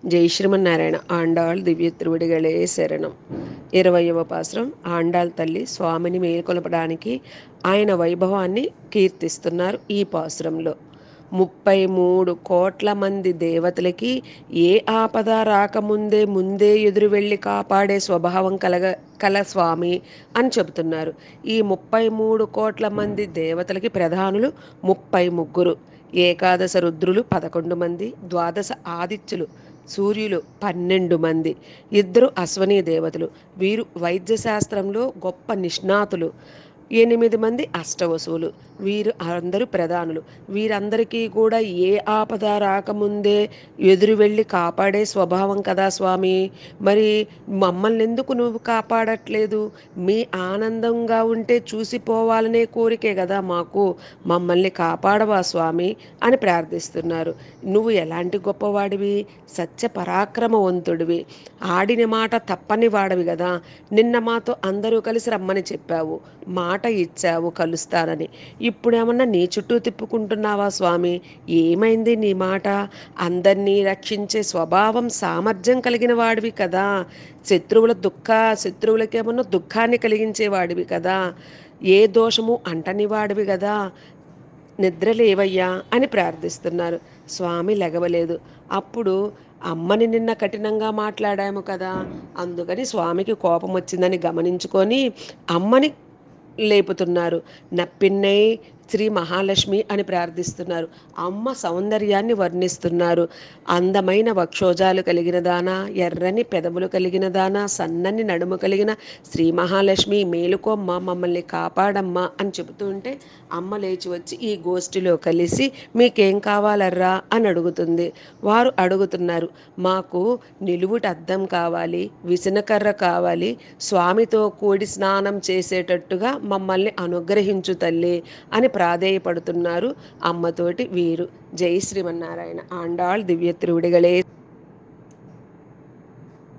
జై శ్రీమన్నారాయణ. ఆండాళ్ దివ్య తిరువడిகளே శరణం. 20వ పాసురం. ఆండాళ్ తల్లి స్వామిని మేల్కొలపడానికి ఆయన వైభవాన్ని కీర్తిస్తున్నారు ఈ పాసురంలో. 33 కోట్ల మంది దేవతలకి ఏ ఆపద రాకముందే ముందే ఎదురు వెళ్ళి కాపాడే స్వభావం కల స్వామి అని చెబుతున్నారు. ఈ 33 కోట్ల మంది దేవతలకి ప్రధానులు 33. ఏకాదశ రుద్రులు 11 మంది, ద్వాదశ ఆదిత్యులు సూర్యులు 12 మంది, 2 అశ్వనీ దేవతలు, వీరు వైద్య శాస్త్రంలో గొప్ప నిష్ణాతులు, 8 మంది అష్టవసువులు, వీరు అందరూ ప్రధానులు. వీరందరికీ కూడా ఏ ఆపద రాకముందే ఎదురు వెళ్ళి కాపాడే స్వభావం కదా స్వామి. మరి మమ్మల్ని ఎందుకు నువ్వు కాపాడట్లేదు? మీ ఆనందంగా ఉంటే చూసిపోవాలనే కోరికే కదా మాకు. మమ్మల్ని కాపాడవా స్వామి అని ప్రార్థిస్తున్నారు. నువ్వు ఎలాంటి గొప్పవాడివి? సత్య పరాక్రమవంతుడివి. ఆడిన మాట తప్పని వాడివి కదా. నిన్న మాతో అందరూ కలిసి రమ్మని చెప్పావు, మాట ఇచ్చావు కలుస్తానని. ఇప్పుడేమన్నా నీ చుట్టూ తిప్పుకుంటున్నావా స్వామి? ఏమైంది నీ మాట? అందరినీ రక్షించే స్వభావం సామర్థ్యం కలిగిన వాడివి కదా. శత్రువులకేమన్నా దుఃఖాన్ని కలిగించేవాడివి కదా. ఏ దోషము అంటని వాడివి కదా. నిద్రలేవయ్యా అని ప్రార్థిస్తున్నారు. స్వామి లెగవలేదు. అప్పుడు అమ్మని నిన్న కఠినంగా మాట్లాడాము కదా, అందుకని స్వామికి కోపం వచ్చిందని గమనించుకొని అమ్మని లేపుతున్నారు. నప్పిన్నై శ్రీ మహాలక్ష్మి అని ప్రార్థిస్తున్నారు. అమ్మ సౌందర్యాన్ని వర్ణిస్తున్నారు. అందమైన వక్షోజాలు కలిగిన దానా, ఎర్రని పెదవులు కలిగిన దానా, సన్నని నడుము కలిగిన శ్రీ మహాలక్ష్మి మేలుకోమ్మ, మమ్మల్ని కాపాడమ్మా అని చెబుతూ ఉంటే అమ్మ లేచి వచ్చి ఈ గోష్ఠిలో కలిసి మీకేం కావాలర్రా అని అడుగుతుంది. వారు అడుగుతున్నారు, మాకు నిలువుట అద్దం కావాలి, విసనకర్ర కావాలి, స్వామితో కూడి స్నానం చేసేటట్టుగా మమ్మల్ని అనుగ్రహించు తల్లి అని ప్రాధేయపడుతున్నారు అమ్మతోటి వీరు. జై శ్రీమన్నారాయణ. ఆండాళ్ దివ్య తిరువడిகளே